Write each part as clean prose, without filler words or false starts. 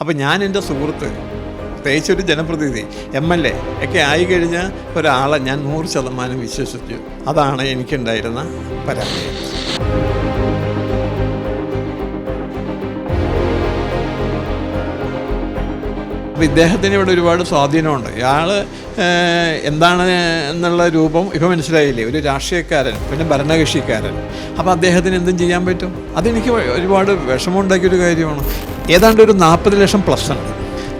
അപ്പോൾ ഞാൻ എൻ്റെ സുഹൃത്ത് പ്രത്യേകിച്ചൊരു ജനപ്രതിനിധി MLA ഒക്കെ ആയിക്കഴിഞ്ഞ ഒരാളെ ഞാൻ 100% വിശ്വസിച്ചു. അതാണ് എനിക്കുണ്ടായിരുന്ന പരാജയം. അപ്പോൾ ഇദ്ദേഹത്തിന് ഇവിടെ ഒരുപാട് സ്വാധീനമുണ്ട്. ഇയാൾ എന്താണ് എന്നുള്ള രൂപം ഇപ്പോൾ മനസ്സിലായില്ലേ, ഒരു രാഷ്ട്രീയക്കാരൻ, പിന്നെ ഭരണകക്ഷിക്കാരൻ. അപ്പോൾ അദ്ദേഹത്തിന് എന്തും ചെയ്യാൻ പറ്റും. അതെനിക്ക് ഒരുപാട് വിഷമമുണ്ടാക്കിയൊരു കാര്യമാണ്. ഏതാണ്ട് ഒരു 40 ലക്ഷം പ്ലസ് ഉണ്ട്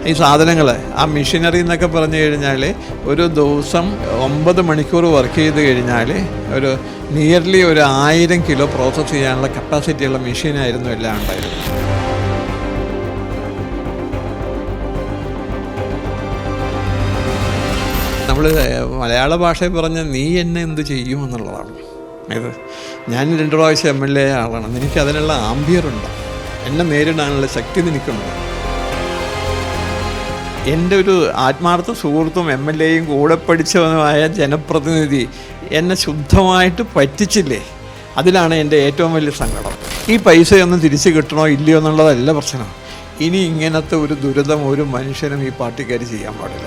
ഈ സാധനങ്ങൾ. ആ മെഷീനറി എന്നൊക്കെ പറഞ്ഞു കഴിഞ്ഞാൽ ഒരു ദിവസം 9 മണിക്കൂർ വർക്ക് ചെയ്ത് കഴിഞ്ഞാൽ ഒരു നിയർലി ഒരു 1000 കിലോ പ്രോസസ്സ് ചെയ്യാനുള്ള കപ്പാസിറ്റിയുള്ള മെഷീനായിരുന്നു എല്ലാം ഉണ്ടായിരുന്നത്. നമ്മൾ മലയാള ഭാഷയിൽ പറഞ്ഞ നീ എന്നെ എന്ത് ചെയ്യുമെന്നുള്ളതാണ് ഇത്. ഞാൻ 2 പ്രാവശ്യം MLA ആളാണ്. എനിക്ക് അതിനുള്ള ആംബിയറുണ്ട്, എന്നെ നേരിടാനുള്ള ശക്തി നിനക്കുണ്ട്. എൻ്റെ ഒരു ആത്മാർത്ഥ സുഹൃത്തും MLAയും കൂടെ പഠിച്ചവനുമായ ജനപ്രതിനിധി എന്നെ ശുദ്ധമായിട്ട് പറ്റിച്ചില്ലേ, അതിലാണ് എൻ്റെ ഏറ്റവും വലിയ സങ്കടം. ഈ പൈസയൊന്നും തിരിച്ച് കിട്ടണോ ഇല്ലയോ എന്നുള്ളതല്ല പ്രശ്നം. ഇനി ഇങ്ങനത്തെ ഒരു ദുരിതം ഒരു മനുഷ്യനും ഈ പാർട്ടിക്കാർ ചെയ്യാൻ പാടില്ല.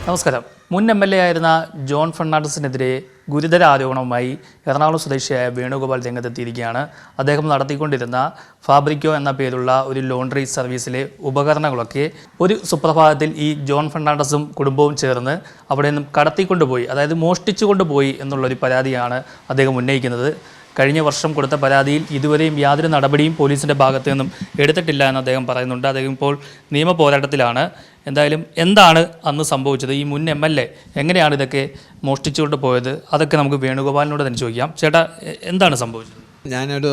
നമസ്കാരം. മുൻ MLA ആയിരുന്ന ജോൺ ഫെർണാണ്ടസിനെതിരെ ഗുരുതര ആരോപണവുമായി എറണാകുളം സ്വദേശിയായ വേണുഗോപാൽ രംഗത്തെത്തിയിരിക്കുകയാണ്. അദ്ദേഹം നടത്തിക്കൊണ്ടിരുന്ന ഫാബ്രിക്കോ എന്ന പേരുള്ള ഒരു ലോണ്ടറി സർവീസിലെ ഉപകരണങ്ങളൊക്കെ ഒരു സുപ്രഭാതത്തിൽ ഈ ജോൺ ഫെർണാണ്ടസും കുടുംബവും ചേർന്ന് അവിടെ നിന്നും കടത്തിക്കൊണ്ടുപോയി, അതായത് മോഷ്ടിച്ചു കൊണ്ടുപോയി എന്നുള്ളൊരു പരാതിയാണ് അദ്ദേഹം ഉന്നയിക്കുന്നത്. കഴിഞ്ഞ വർഷം കൊടുത്ത പരാതിയിൽ ഇതുവരെയും യാതൊരു നടപടിയും പോലീസിൻ്റെ ഭാഗത്തു നിന്നും എടുത്തിട്ടില്ല എന്ന് അദ്ദേഹം പറയുന്നുണ്ട്. അദ്ദേഹം ഇപ്പോൾ നിയമ പോരാട്ടത്തിലാണ്. എന്തായാലും എന്താണ് അന്ന് സംഭവിച്ചത്, ഈ മുൻ MLA എങ്ങനെയാണ് ഇതൊക്കെ മോഷ്ടിച്ചുകൊണ്ട് പോയത്, അതൊക്കെ നമുക്ക് വേണുഗോപാലിനോട് തന്നെ ചോദിക്കാം. ചേട്ടാ, എന്താണ് സംഭവിച്ചത്? ഞാനൊരു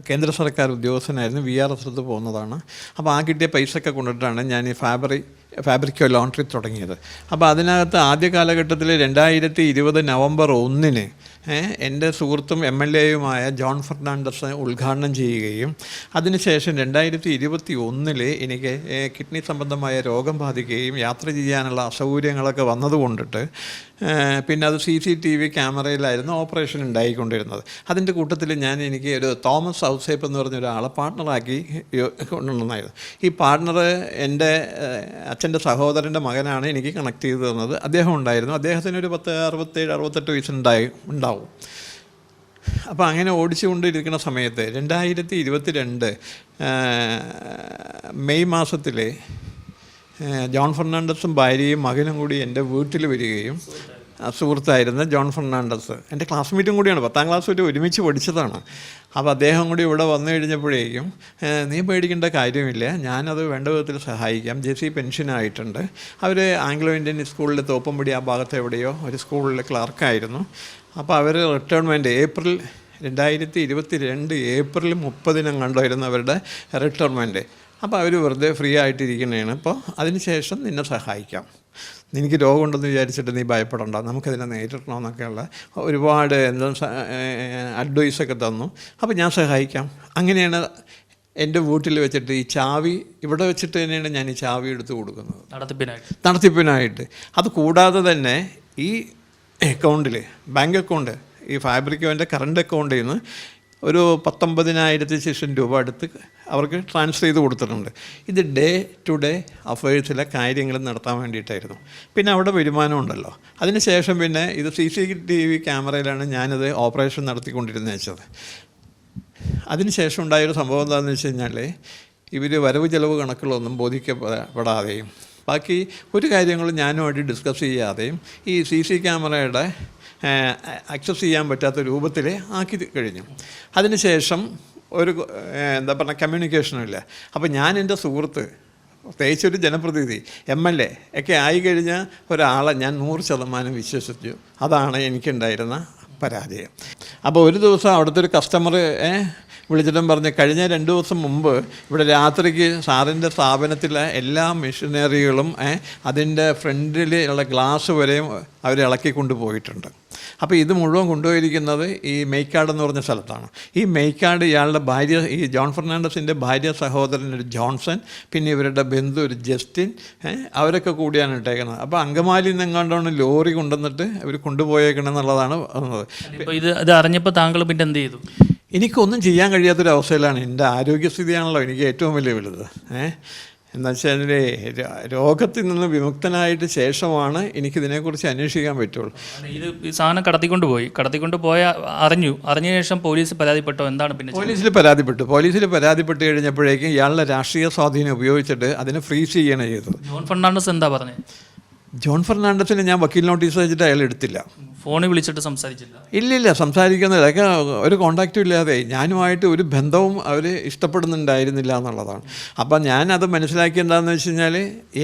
കേന്ദ്ര സർക്കാർ ഉദ്യോഗസ്ഥനായിരുന്നു, VRS പോകുന്നതാണ്. അപ്പോൾ ആ കിട്ടിയ പൈസയൊക്കെ കൊണ്ടിട്ടാണ് ഞാൻ ഈ ഫാബ്രിക്കോ ലോണ്ടറി തുടങ്ങിയത്. അപ്പോൾ അതിനകത്ത് ആദ്യ കാലഘട്ടത്തിൽ 2020 നവംബർ 1 എൻ്റെ സുഹൃത്തും MLAയുമായ ജോൺ ഫെർണാണ്ടസ് ഉദ്ഘാടനം ചെയ്യുകയും അതിനുശേഷം 2021 എനിക്ക് കിഡ്നി സംബന്ധമായ രോഗം ബാധിക്കുകയും യാത്ര ചെയ്യാനുള്ള അസൗകര്യങ്ങളൊക്കെ വന്നതുകൊണ്ടിട്ട് പിന്നെ അത് CCTV ക്യാമറയിലായിരുന്നു ഓപ്പറേഷൻ ഉണ്ടായിക്കൊണ്ടിരുന്നത്. അതിൻ്റെ കൂട്ടത്തിൽ എനിക്ക് ഒരു തോമസ് ഔസേപ്പ് എന്ന് പറഞ്ഞ ഒരാളെ പാർട്ട്ണറാക്കി കൊണ്ടുവന്നായിരുന്നു. ഈ പാർട്ട്ണർ എൻ്റെ അച്ഛൻ്റെ സഹോദരൻ്റെ മകനാണ് എനിക്ക് കണക്ട് ചെയ്ത് തന്നത്. അദ്ദേഹം ഉണ്ടായിരുന്നു. അദ്ദേഹത്തിന് ഒരു 67-68 വയസ്സുണ്ടാവും. അപ്പോൾ അങ്ങനെ ഓടിച്ചുകൊണ്ടിരിക്കുന്ന സമയത്ത് 2022 മെയ് മാസത്തിൽ ജോൺ ഫെർണാണ്ടസും ഭാര്യയും മകനും കൂടി എൻ്റെ വീട്ടിൽ വരികയും, സുഹൃത്തായിരുന്ന ജോൺ ഫെർണാണ്ടസ് എൻ്റെ ക്ലാസ്മേറ്റും കൂടിയാണ്, 10ാം ക്ലാസ് വരെ ഒരുമിച്ച് പഠിച്ചതാണ്. അപ്പോൾ അദ്ദേഹം കൂടി ഇവിടെ വന്നു കഴിഞ്ഞപ്പോഴേക്കും നീ പേടിക്കേണ്ട കാര്യമില്ല, ഞാനത് വേണ്ട വിധത്തിൽ സഹായിക്കാം. JC പെൻഷനായിട്ടുണ്ട്. അവർ ആംഗ്ലോ ഇന്ത്യൻ സ്കൂളിൽ തോപ്പുംപടി ആ ഭാഗത്ത് എവിടെയോ ഒരു സ്കൂളിൽ ക്ലർക്കായിരുന്നു. അപ്പോൾ അവർ റിട്ടയർമെൻറ്റ് ഏപ്രിൽ 2022 ഏപ്രിൽ 30 കണ്ടായിരുന്നു അവരുടെ റിട്ടയർമെൻറ്റ്. അപ്പോൾ അവർ വെറുതെ ഫ്രീ ആയിട്ടിരിക്കുന്നതാണ്. അപ്പോൾ അതിനുശേഷം നിന്നെ സഹായിക്കാം, നിനക്ക് രോഗമുണ്ടെന്ന് വിചാരിച്ചിട്ട് നീ ഭയപ്പെടണ്ട, നമുക്കതിനെ നേരിടണമെന്നൊക്കെയുള്ള ഒരുപാട് അഡ്വൈസൊക്കെ തന്നു. അപ്പോൾ ഞാൻ സഹായിക്കാം. അങ്ങനെയാണ് എൻ്റെ വീട്ടിൽ വെച്ചിട്ട് ഈ ചാവി ഇവിടെ വെച്ചിട്ട് തന്നെയാണ് ഞാൻ ഈ ചാവി എടുത്ത് കൊടുക്കുന്നത് നടത്തിപ്പിനായിട്ട്. അത് കൂടാതെ തന്നെ ഈ അക്കൗണ്ടിൽ, ബാങ്ക് അക്കൗണ്ട്, ഈ ഫാബ്രിക്കോൻ്റെ കറണ്ട് അക്കൗണ്ടിൽ നിന്ന് ഒരു 19,000 രൂപ അടുത്ത് അവർക്ക് ട്രാൻസ്ഫർ ചെയ്ത് കൊടുത്തിട്ടുണ്ട്. ഇത് ഡേ ടു ഡേ അഫയേഴ്സിലെ കാര്യങ്ങൾ നടത്താൻ വേണ്ടിയിട്ടായിരുന്നു. പിന്നെ അവിടെ വരുമാനം ഉണ്ടല്ലോ. അതിനുശേഷം പിന്നെ ഇത് CCTV ക്യാമറയിലാണ് ഞാനത് ഓപ്പറേഷൻ നടത്തിക്കൊണ്ടിരുന്നത് വെച്ചത്. അതിനുശേഷം ഉണ്ടായൊരു സംഭവം എന്താണെന്ന് വെച്ച് കഴിഞ്ഞാൽ ഇവർ വരവ് ചെലവ് കണക്കുകളൊന്നും ബോധിക്കപ്പെടാതെയും ബാക്കി ഒരു കാര്യങ്ങളും ഞാനുമായിട്ട് ഡിസ്കസ് ചെയ്യാതെയും ഈ CC ക്യാമറയുടെ ആക്സസ് ചെയ്യാൻ പറ്റാത്ത രൂപത്തിൽ ആക്കി കഴിഞ്ഞു. അതിനുശേഷം ഒരു കമ്മ്യൂണിക്കേഷനും ഇല്ല. അപ്പോൾ ഞാൻ എൻ്റെ സുഹൃത്ത് പ്രത്യേകിച്ചൊരു ജനപ്രതിനിധി MLA ഒക്കെ ആയിക്കഴിഞ്ഞ ഒരാളെ ഞാൻ 100% വിശ്വസിച്ചു. അതാണ് എനിക്കുണ്ടായിരുന്ന പരാജയം. അപ്പോൾ ഒരു ദിവസം അവിടുത്തെ ഒരു കസ്റ്റമർ വിളിച്ചിട്ടും പറഞ്ഞ് കഴിഞ്ഞ 2 ദിവസം മുമ്പ് ഇവിടെ രാത്രിക്ക് സാറിൻ്റെ സ്ഥാപനത്തിലെ എല്ലാ മെഷീനറികളും അതിൻ്റെ ഫ്രണ്ടിൽ ഉള്ള ഗ്ലാസ് വരെയും അവർ ഇളക്കി കൊണ്ടുപോയിട്ടുണ്ട്. അപ്പോൾ ഇത് മുഴുവൻ കൊണ്ടുപോയിരിക്കുന്നത് ഈ മെയ്ക്കാട് എന്ന് പറഞ്ഞ സ്ഥലത്താണ്. ഈ മെയ്ക്കാട് ഇയാളുടെ ഭാര്യ, ഈ ജോൺ ഫെർണാണ്ടസിൻ്റെ ഭാര്യ സഹോദരൻ ഒരു ജോൺസൺ, പിന്നെ ഇവരുടെ ബന്ധു ഒരു ജസ്റ്റിൻ, അവരൊക്കെ കൂടിയാണ് ഇട്ടേക്കുന്നത്. അപ്പോൾ അങ്കമാലിയിൽ നിന്ന് എങ്ങാണ്ടാണ് ലോറി കൊണ്ടുവന്നിട്ട് അവർ കൊണ്ടുപോയേക്കണം എന്നുള്ളതാണ് വന്നത്. ഇത് അറിഞ്ഞപ്പോൾ താങ്കൾ പിന്നെ എന്ത് ചെയ്തു? എനിക്കൊന്നും ചെയ്യാൻ കഴിയാത്തൊരവസ്ഥയിലാണ്. എൻ്റെ ആരോഗ്യസ്ഥിതിയാണല്ലോ എനിക്ക് ഏറ്റവും വലിയ വലുത്. എന്താ വെച്ചാൽ രോഗത്തിൽ നിന്ന് വിമുക്തനായിട്ട് ശേഷമാണ് എനിക്കിതിനെക്കുറിച്ച് അന്വേഷിക്കാൻ പറ്റുള്ളൂ. ഈ സാധനം കടത്തിക്കൊണ്ട് പോയ അറിഞ്ഞ ശേഷം പോലീസ് പരാതിപ്പെട്ടോ? എന്താണ് പിന്നെ? പോലീസിൽ പരാതിപ്പെട്ട് കഴിഞ്ഞപ്പോഴേക്കും ഇയാളുടെ രാഷ്ട്രീയ സ്വാധീനം ഉപയോഗിച്ചിട്ട് അതിനെ ഫ്രീസ് ചെയ്യണം ചെയ്തത്. ജോൺ ഫെർണാണ്ടസ് എന്താ പറഞ്ഞത്? ജോൺ ഫെർണാണ്ടസിന് ഞാൻ വക്കീൽ നോട്ടീസ് വെച്ചിട്ട് അയാൾ എടുത്തില്ല. ഫോണിൽ വിളിച്ചിട്ട് സംസാരിച്ചില്ല? ഇല്ല, സംസാരിക്കുന്നതൊക്കെ ഒരു കോണ്ടാക്റ്റും ഇല്ലാതെ ഞാനുമായിട്ട് ഒരു ബന്ധവും അവർ ഇഷ്ടപ്പെടുന്നുണ്ടായിരുന്നില്ല എന്നുള്ളതാണ്. അപ്പം ഞാനത് മനസ്സിലാക്കി എന്താണെന്ന് വെച്ച് കഴിഞ്ഞാൽ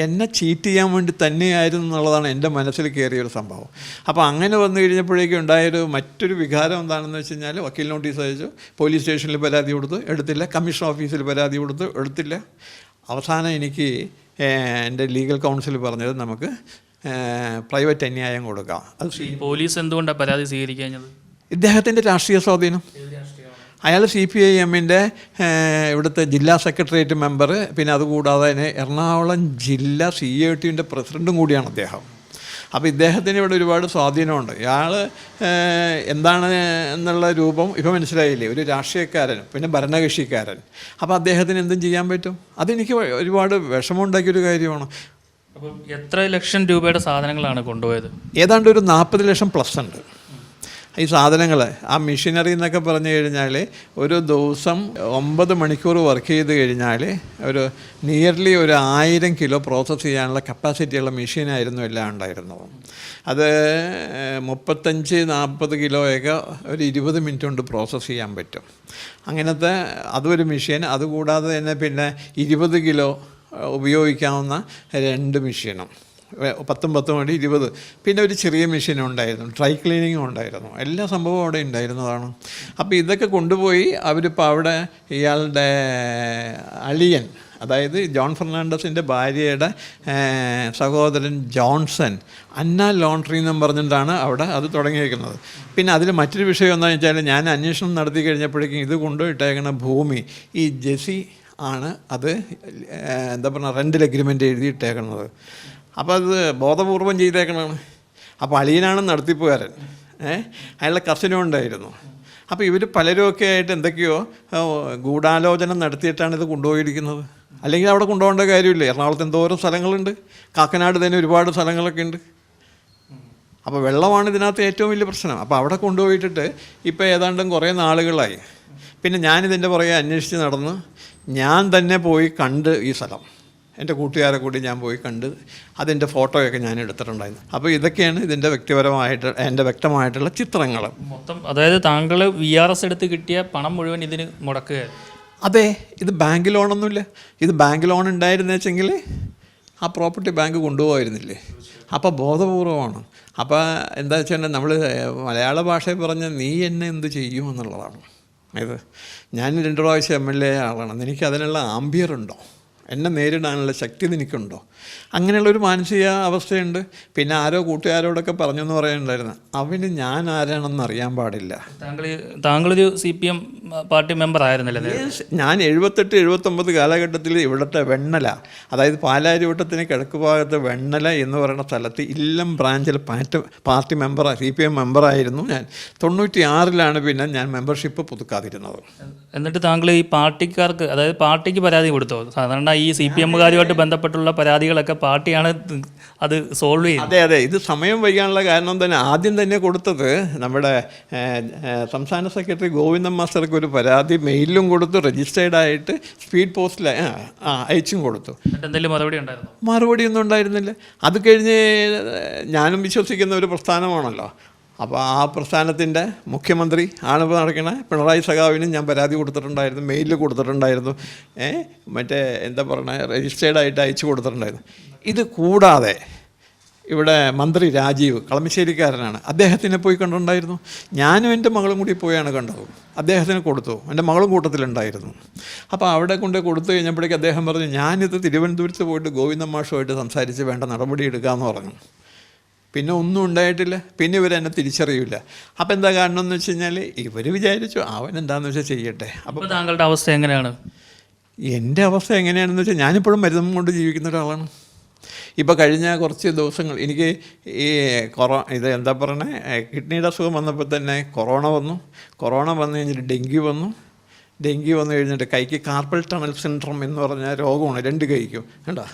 എന്നെ ചീറ്റ് ചെയ്യാൻ വേണ്ടി തന്നെയായിരുന്നു എന്നുള്ളതാണ് എൻ്റെ മനസ്സിൽ കയറിയൊരു സംഭവം. അപ്പോൾ അങ്ങനെ വന്നു കഴിഞ്ഞപ്പോഴേക്കും ഉണ്ടായൊരു മറ്റൊരു വികാരം എന്താണെന്ന് വെച്ച് കഴിഞ്ഞാൽ വക്കീൽ നോട്ടീസ് അയച്ചു, പോലീസ് സ്റ്റേഷനിൽ പരാതി കൊടുത്തു, എടുത്തില്ല, കമ്മീഷൻ ഓഫീസിൽ പരാതി കൊടുത്തു, എടുത്തില്ല. അവസാനം എനിക്ക് എൻ്റെ ലീഗൽ കൗൺസിൽ പറഞ്ഞത് നമുക്ക് പ്രൈവറ്റ് അന്യായം കൊടുക്കാം. അത് പോലീസ് എന്തുകൊണ്ടാണ് പരാതി സ്വീകരിക്കാഞ്ഞത്? ഇദ്ദേഹത്തിൻ്റെ രാഷ്ട്രീയ സ്വാധീനം. അയാൾ CPIM-ൻ്റെ ഇവിടുത്തെ ജില്ലാ സെക്രട്ടേറിയറ്റ് മെമ്പർ, പിന്നെ അതുകൂടാതെ തന്നെ എറണാകുളം ജില്ലാ CIT-ൻ്റെ പ്രസിഡൻറ്റും കൂടിയാണ് അദ്ദേഹം. അപ്പോൾ ഇദ്ദേഹത്തിന് ഇവിടെ ഒരുപാട് സ്വാധീനമുണ്ട്. ഇയാൾ എന്താണ് എന്നുള്ള രൂപം ഇപ്പോൾ മനസ്സിലായില്ലേ, ഒരു രാഷ്ട്രീയക്കാരൻ, പിന്നെ ഭരണകക്ഷിക്കാരൻ. അപ്പോൾ അദ്ദേഹത്തിന് എന്തും ചെയ്യാൻ പറ്റും. അതെനിക്ക് ഒരുപാട് വിഷമമുണ്ടാക്കിയൊരു കാര്യമാണ്. അപ്പം എത്ര ലക്ഷം രൂപയുടെ സാധനങ്ങളാണ് കൊണ്ടുപോയത്? ഏതാണ്ട് ഒരു 40 ലക്ഷം പ്ലസ് ഉണ്ട് ഈ സാധനങ്ങൾ. ആ മെഷീനറി എന്നൊക്കെ പറഞ്ഞു കഴിഞ്ഞാൽ ഒരു ദിവസം 9 മണിക്കൂർ വർക്ക് ചെയ്ത് കഴിഞ്ഞാൽ ഒരു നിയർലി ഒരു 1000 കിലോ പ്രോസസ്സ് ചെയ്യാനുള്ള കപ്പാസിറ്റിയുള്ള മെഷീനായിരുന്നു എല്ലാം ഉണ്ടായിരുന്നത്. അത് 35-40 കിലോയൊക്കെ ഒരു 20 മിനിറ്റ് കൊണ്ട് പ്രോസസ്സ് ചെയ്യാൻ പറ്റും. അങ്ങനത്തെ അതൊരു മെഷീൻ. അതുകൂടാതെ തന്നെ പിന്നെ 20 കിലോ ഉപയോഗിക്കാവുന്ന 2 മെഷീനും, 10 മണി 20. പിന്നെ ഒരു ചെറിയ മെഷീനും ഉണ്ടായിരുന്നു, ഡ്രൈ ക്ലീനിങ്ങും ഉണ്ടായിരുന്നു. എല്ലാ സംഭവവും അവിടെ ഉണ്ടായിരുന്നതാണ്. അപ്പോൾ ഇതൊക്കെ കൊണ്ടുപോയി അവരിപ്പോൾ അവിടെ ഇയാളുടെ അളിയൻ, അതായത് ജോൺ ഫെർണാണ്ടസിൻ്റെ ഭാര്യയുടെ സഹോദരൻ ജോൺസൺ അന്ന ലോണ്ടറി എന്നും പറഞ്ഞിട്ടാണ് അവിടെ അത് തുടങ്ങിയിരിക്കുന്നത്. പിന്നെ അതിൽ മറ്റൊരു വിഷയം എന്താണെന്ന് വെച്ചാൽ ഞാൻ അന്വേഷണം നടത്തി കഴിഞ്ഞപ്പോഴേക്കും ഇത് കൊണ്ടുപോയിട്ടേക്കുന്ന ഭൂമി ഈ ജെസി ആണ് അത് എന്താ പറയുക റെൻ്റൽ എഗ്രിമെൻ്റ് എഴുതിയിട്ടേക്കുന്നത്. അപ്പോൾ അത് ബോധപൂർവം ചെയ്തേക്കണതാണ്. അപ്പോൾ അളിയനാണ് നടത്തിപ്പുകാരൻ, അയാളുടെ കസിനും ഉണ്ടായിരുന്നു. അപ്പോൾ ഇവർ പലരുമൊക്കെ ആയിട്ട് എന്തൊക്കെയോ ഗൂഢാലോചന നടത്തിയിട്ടാണ് ഇത് കൊണ്ടുപോയിരിക്കുന്നത്. അല്ലെങ്കിൽ അവിടെ കൊണ്ടുപോകേണ്ട കാര്യമില്ല. എറണാകുളത്ത് എന്തോരം സ്ഥലങ്ങളുണ്ട്, കാക്കനാട് തന്നെ ഒരുപാട് സ്ഥലങ്ങളൊക്കെ ഉണ്ട്. അപ്പോൾ വെള്ളമാണ് ഇതിനകത്ത് ഏറ്റവും വലിയ പ്രശ്നം. അപ്പോൾ അവിടെ കൊണ്ടുപോയിട്ടിട്ട് ഇപ്പോൾ ഏതാണ്ടും കുറേ നാളുകളായി. പിന്നെ ഞാനിതിൻ്റെ പുറകെ അന്വേഷിച്ച് നടന്ന് ഞാൻ തന്നെ പോയി കണ്ട് ഈ സ്ഥലം, എൻ്റെ കൂട്ടുകാരെ കൂടി ഞാൻ പോയി കണ്ട് അതിൻ്റെ ഫോട്ടോയൊക്കെ ഞാൻ എടുത്തിട്ടുണ്ടായിരുന്നു. അപ്പോൾ ഇതൊക്കെയാണ് ഇതിൻ്റെ എൻ്റെ വ്യക്തമായിട്ടുള്ള ചിത്രങ്ങൾ മൊത്തം. അതായത് താങ്കൾ VRS എടുത്ത് കിട്ടിയ പണം മുഴുവൻ ഇതിന് മുടക്കുകയാണ്? അതെ, ഇത് ബാങ്ക് ലോണൊന്നുമില്ല. ഇത് ബാങ്ക് ലോൺ ഉണ്ടായിരുന്ന വെച്ചെങ്കിൽ ആ പ്രോപ്പർട്ടി ബാങ്ക് കൊണ്ടുപോകായിരുന്നില്ലേ. അപ്പോൾ ബോധപൂർവമാണ്. അപ്പോൾ എന്താ വെച്ചാൽ നമ്മൾ മലയാള ഭാഷയിൽ പറഞ്ഞ നീ എന്നെ എന്ത് ചെയ്യും എന്നുള്ളതാണ്. ഇത് ഞാൻ 2 പ്രാവശ്യം MLA ആളാണ്. എനിക്ക് അതിനുള്ള ആംബിയറുണ്ടോ, എന്നെ നേരിടാനുള്ള ശക്തി എനിക്കുണ്ടോ? അങ്ങനെയുള്ളൊരു മാനസിക അവസ്ഥയുണ്ട്. പിന്നെ ആരോ കൂട്ടുകാരോടൊക്കെ പറഞ്ഞെന്ന് പറയുന്നുണ്ടായിരുന്നു, അവന് ഞാൻ ആരാണെന്ന് അറിയാൻ പാടില്ല. താങ്കളൊരു CPM പാർട്ടി മെമ്പർ ആയിരുന്നല്ലേ? ഞാൻ 78-79 കാലഘട്ടത്തിൽ ഇവിടുത്തെ വെണ്ണല, അതായത് പാലാരിവട്ടത്തിന് കിഴക്ക് ഭാഗത്ത് വെണ്ണല എന്ന് പറയുന്ന സ്ഥലത്ത് ഇല്ലം ബ്രാഞ്ചിൽ പാർട്ടി മെമ്പറാണ്, CPM മെമ്പറായിരുന്നു ഞാൻ. 96-ലാണ് പിന്നെ ഞാൻ മെമ്പർഷിപ്പ് പുതുക്കാതിരുന്നത്. എന്നിട്ട് താങ്കൾ ഈ പാർട്ടിക്കാർക്ക്, അതായത് പാർട്ടിക്ക് പരാതി കൊടുത്തോ? സാധാരണ ഈ CPM-കാരുമായിട്ട് ബന്ധപ്പെട്ടുള്ള പരാതികളൊക്കെ പാർട്ടിയാണ് അത് സോൾവ് ചെയ്യുന്നത്. അതെ, ഇത് സമയം വൈകാനുള്ള കാരണം തന്നെ ആദ്യം തന്നെ കൊടുത്തത് നമ്മുടെ സംസ്ഥാന സെക്രട്ടറി ഗോവിന്ദൻ മാസ്റ്റർക്ക് ഒരു പരാതി മെയിലിലും കൊടുത്തു, രജിസ്റ്റേർഡായിട്ട് സ്പീഡ് പോസ്റ്റിൽ അയച്ചും കൊടുത്തു. എന്തെങ്കിലും മറുപടി ഉണ്ടായിരുന്നു? മറുപടിയൊന്നും ഉണ്ടായിരുന്നില്ല. അത് കഴിഞ്ഞ് ഞാനും വിശ്വസിക്കുന്ന ഒരു പ്രസ്ഥാനമാണല്ലോ. അപ്പോൾ ആ പ്രസ്ഥാനത്തിൻ്റെ മുഖ്യമന്ത്രി ആണിപ്പോൾ നടക്കണ പിണറായി സഖാവിനും ഞാൻ പരാതി കൊടുത്തിട്ടുണ്ടായിരുന്നു, മെയിലിൽ കൊടുത്തിട്ടുണ്ടായിരുന്നു, മറ്റേ എന്താ പറയുക രജിസ്റ്റേർഡായിട്ട് അയച്ചു കൊടുത്തിട്ടുണ്ടായിരുന്നു. ഇത് കൂടാതെ ഇവിടെ മന്ത്രി രാജീവ് കളമശ്ശേരിക്കാരനാണ്, അദ്ദേഹത്തിനെ പോയി കണ്ടിട്ടുണ്ടായിരുന്നു. ഞാനും എൻ്റെ മകളും കൂടി പോയാണ് കണ്ടത്. അദ്ദേഹത്തിന് കൊടുത്തു, എൻ്റെ മകളും കൂട്ടത്തിലുണ്ടായിരുന്നു. അപ്പോൾ അവിടെ കൊണ്ട് കൊടുത്തു കഴിഞ്ഞപ്പോഴേക്കും അദ്ദേഹം പറഞ്ഞു, ഞാനിത് തിരുവനന്തപുരത്ത് പോയിട്ട് ഗോവിന്ദൻ മാഷുമായിട്ട് സംസാരിച്ച് വേണ്ട നടപടി എടുക്കാമെന്ന് പറഞ്ഞു. പിന്നെ ഒന്നും ഉണ്ടായിട്ടില്ല. പിന്നെ ഇവരെന്നെ തിരിച്ചറിയില്ല. അപ്പോൾ എന്താ കാരണം എന്ന് വെച്ച് കഴിഞ്ഞാൽ ഇവർ വിചാരിച്ചു അവൻ എന്താണെന്ന് വെച്ചാൽ ചെയ്യട്ടെ. അപ്പോൾ താങ്കളുടെ അവസ്ഥ എങ്ങനെയാണ്? എൻ്റെ അവസ്ഥ എങ്ങനെയാണെന്ന് വെച്ചാൽ ഞാനിപ്പോഴും മരുന്നും കൊണ്ട് ജീവിക്കുന്ന ഒരാളാണ്. ഇപ്പോൾ കഴിഞ്ഞ കുറച്ച് ദിവസങ്ങൾ എനിക്ക് ഈ ഇത് എന്താ പറയണേ, കിഡ്നിയുടെ അസുഖം വന്നപ്പോൾ തന്നെ കൊറോണ വന്നു കഴിഞ്ഞിട്ട് ഡെങ്കി വന്നു കഴിഞ്ഞിട്ട് കൈക്ക് കാർപ്പൽ ടണൽ സിൻഡ്രോം എന്ന് പറഞ്ഞ രോഗമാണ് 2 കൈക്കും. കണ്ടോ,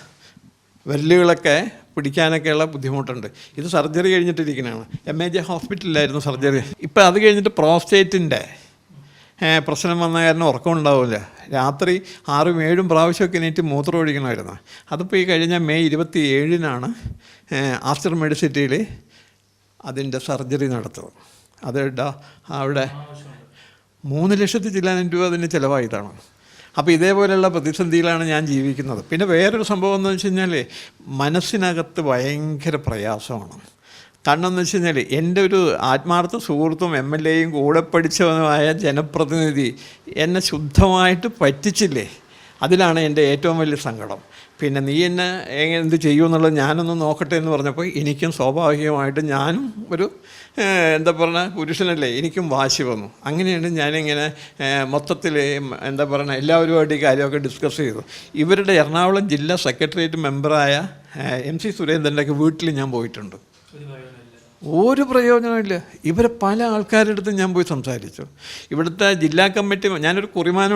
വിരലുകളൊക്കെ പിടിക്കാനൊക്കെയുള്ള ബുദ്ധിമുട്ടുണ്ട്. ഇത് സർജറി കഴിഞ്ഞിട്ടിരിക്കുന്നതാണ്. MAJ ഹോസ്പിറ്റലിലായിരുന്നു സർജറി. ഇപ്പോൾ അത് കഴിഞ്ഞിട്ട് പ്രോസ്റ്റേറ്റിൻ്റെ പ്രശ്നം വന്ന കാരണം ഉറക്കം ഉണ്ടാവില്ല. രാത്രി 6-7 പ്രാവശ്യമൊക്കെ എണീറ്റ് മൂത്രം ഒഴിക്കണമായിരുന്നു. അതിപ്പോൾ ഈ കഴിഞ്ഞ മെയ് 27-നാണ് ആസ്റ്റർ മെഡിസിറ്റിയിൽ അതിൻ്റെ സർജറി നടത്തുന്നത്. അത് അവിടെ 3 ലക്ഷത്തി ചില്ലാനം രൂപ അതിന് ചിലവായതാണ്. അപ്പോൾ ഇതേപോലെയുള്ള പ്രതിസന്ധിയിലാണ് ഞാൻ ജീവിക്കുന്നത്. പിന്നെ വേറൊരു സംഭവം എന്ന് വെച്ച് കഴിഞ്ഞാൽ മനസ്സിനകത്ത് ഭയങ്കര പ്രയാസമാണ്. കാരണം എന്ന് വെച്ച് കഴിഞ്ഞാൽ എൻ്റെ ഒരു ആത്മാർത്ഥ സുഹൃത്തും MLAയും കൂടെ പഠിച്ചവനുമായ ജനപ്രതിനിധി എന്നെ ശുദ്ധമായിട്ട് പറ്റിച്ചില്ലേ, അതിലാണ് എൻ്റെ ഏറ്റവും വലിയ സങ്കടം. പിന്നെ നീ എന്നെ എന്ത് ചെയ്യുമെന്നുള്ളത് ഞാനൊന്ന് നോക്കട്ടെ എന്ന് പറഞ്ഞപ്പോൾ എനിക്കും സ്വാഭാവികമായിട്ട് ഞാനും ഒരു എന്താ പറയുക പുരുഷനല്ലേ, എനിക്കും വാശി വന്നു. അങ്ങനെയാണ് ഞാനിങ്ങനെ മൊത്തത്തിൽ എന്താ പറയുക എല്ലാവരുമായിട്ട് ഈ കാര്യമൊക്കെ ഡിസ്കസ് ചെയ്തു. ഇവരുടെ എറണാകുളം ജില്ലാ സെക്രട്ടേറിയറ്റ് മെമ്പറായ MC സുരേന്ദ്രൻ്റെയൊക്കെ വീട്ടിൽ ഞാൻ പോയിട്ടുണ്ട്. ഒരു പ്രയോജനമില്ല. ഇവരെ പല ആൾക്കാരുടെ അടുത്തും ഞാൻ പോയി സംസാരിച്ചു. ഇവിടുത്തെ ജില്ലാ കമ്മിറ്റി ഞാനൊരു കുറിമാനം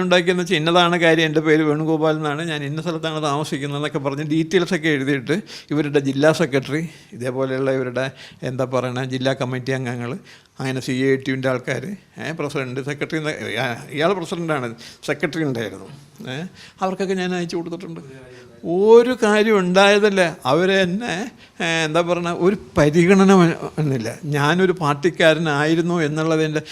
ഉണ്ടാക്കിയെന്ന് വെച്ചാൽ ഇന്നതാണ് കാര്യം, എൻ്റെ പേര് വേണുഗോപാൽ എന്നാണ്, ഞാൻ ഇന്ന സ്ഥലത്താണ് താമസിക്കുന്നതെന്നൊക്കെ പറഞ്ഞ് ഡീറ്റെയിൽസൊക്കെ എഴുതിയിട്ട് ഇവരുടെ ജില്ലാ സെക്രട്ടറി, ഇതേപോലെയുള്ള ഇവരുടെ എന്താ പറയണ ജില്ലാ കമ്മിറ്റി അംഗങ്ങൾ, അങ്ങനെ CATUവിൻ്റെ ആൾക്കാർ, പ്രസിഡൻറ്റ്, സെക്രട്ടറി, ഇയാൾ പ്രസിഡൻ്റാണ്, സെക്രട്ടറി ഉണ്ടായിരുന്നു, അവർക്കൊക്കെ ഞാൻ അയച്ചു കൊടുത്തിട്ടുണ്ട്. ഒരു കാര്യം ഉണ്ടായതല്ല. അവരെന്നെ എന്താ പറയുക ഒരു പരിഗണന എന്നില്ല. ഞാനൊരു പാർട്ടിക്കാരനായിരുന്നു എന്നുള്ളതിൻ്റെ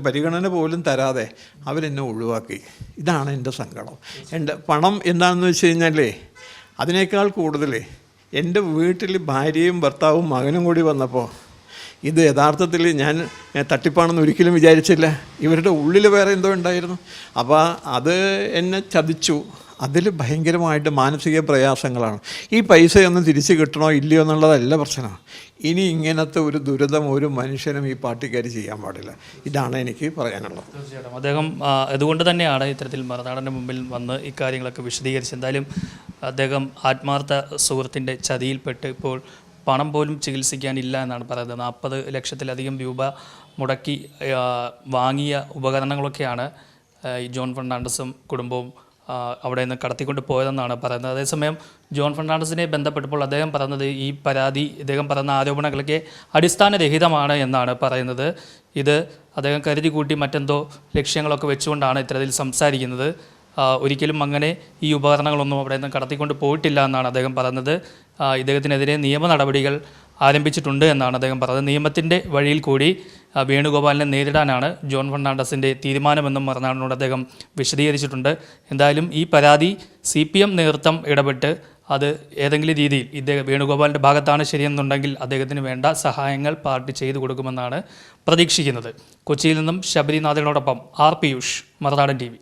പരിഗണന പോലും തരാതെ അവരെന്നെ ഒഴിവാക്കി. ഇതാണ് എൻ്റെ സങ്കടം. എൻ്റെ പണം എന്താണെന്ന് വെച്ച് കഴിഞ്ഞാൽ അതിനേക്കാൾ കൂടുതൽ എൻ്റെ വീട്ടിൽ ഭാര്യയും ഭർത്താവും മകനും കൂടി വന്നപ്പോൾ ഇത് യഥാർത്ഥത്തിൽ ഞാൻ തട്ടിപ്പാണെന്ന് ഒരിക്കലും വിചാരിച്ചില്ല. ഇവരുടെ ഉള്ളിൽ വേറെ എന്തോ ഉണ്ടായിരുന്നു. അപ്പോൾ അത് എന്നെ ചതിച്ചു. അതിൽ ഭയങ്കരമായിട്ട് മാനസിക പ്രയാസങ്ങളാണ്. ഈ പൈസയൊന്നും തിരിച്ച് കിട്ടണോ ഇല്ലയോ എന്നുള്ളതല്ല പ്രശ്നം. ഇനി ഇങ്ങനത്തെ ഒരു ദുരിതം ഒരു മനുഷ്യനും ഈ പാർട്ടിക്കാർ ചെയ്യാൻ പാടില്ല. ഇതാണ് എനിക്ക് പറയാനുള്ളത്. തീർച്ചയായിട്ടും അദ്ദേഹം അതുകൊണ്ട് തന്നെയാണ് ഇത്തരത്തിൽ മറുനാടൻ്റെ മുമ്പിൽ വന്ന് ഇക്കാര്യങ്ങളൊക്കെ വിശദീകരിച്ച്. എന്തായാലും അദ്ദേഹം ആത്മാർത്ഥ സുഹൃത്തിൻ്റെ ചതിയിൽപ്പെട്ട് ഇപ്പോൾ പണം പോലും ചികിത്സിക്കാനില്ല എന്നാണ് പറയുന്നത്. 40 ലക്ഷത്തിലധികം രൂപ മുടക്കി വാങ്ങിയ ഉപകരണങ്ങളൊക്കെയാണ് ഈ ജോൺ ഫെർണാണ്ടസും കുടുംബവും അവിടെ നിന്ന് കടത്തിക്കൊണ്ട് പോയതെന്നാണ് പറയുന്നത്. അതേസമയം ജോൺ ഫെർണാണ്ടസിനെ ബന്ധപ്പെട്ടപ്പോൾ അദ്ദേഹം പറഞ്ഞത് ഈ പരാതി, ഇദ്ദേഹം പറയുന്ന ആരോപണങ്ങളൊക്കെ അടിസ്ഥാനരഹിതമാണ് എന്നാണ് പറയുന്നത്. ഇത് അദ്ദേഹം കരുതി കൂട്ടി മറ്റെന്തോ ലക്ഷ്യങ്ങളൊക്കെ വെച്ചുകൊണ്ടാണ് ഇത്തരത്തിൽ സംസാരിക്കുന്നത്. ഒരിക്കലും അങ്ങനെ ഈ ഉപകരണങ്ങളൊന്നും അവിടെ നിന്ന് കടത്തിക്കൊണ്ട് പോയിട്ടില്ല എന്നാണ് അദ്ദേഹം പറയുന്നത്. ഇദ്ദേഹത്തിനെതിരെ നിയമ നടപടികൾ ആരംഭിച്ചിട്ടുണ്ട് എന്നാണ് അദ്ദേഹം പറഞ്ഞത്. നിയമത്തിൻ്റെ വഴിയിൽ കൂടി വേണുഗോപാലിനെ നേരിടാനാണ് ജോൺ ഫെർണാണ്ടസിൻ്റെ തീരുമാനമെന്നും മറുനാടിനോട് അദ്ദേഹം വിശദീകരിച്ചിട്ടുണ്ട്. എന്തായാലും ഈ പരാതി CPM നേതൃത്വം ഇടപെട്ട് അത് ഏതെങ്കിലും രീതിയിൽ വേണുഗോപാലിൻ്റെ ഭാഗത്താണ് ശരിയെന്നുണ്ടെങ്കിൽ അദ്ദേഹത്തിന് വേണ്ട സഹായങ്ങൾ പാർട്ടി ചെയ്തു കൊടുക്കുമെന്നാണ് പ്രതീക്ഷിക്കുന്നത്. കൊച്ചിയിൽ നിന്നും ശബരിനാഥിനോടൊപ്പം R. പിയൂഷ്, മറുനാടൻ TV.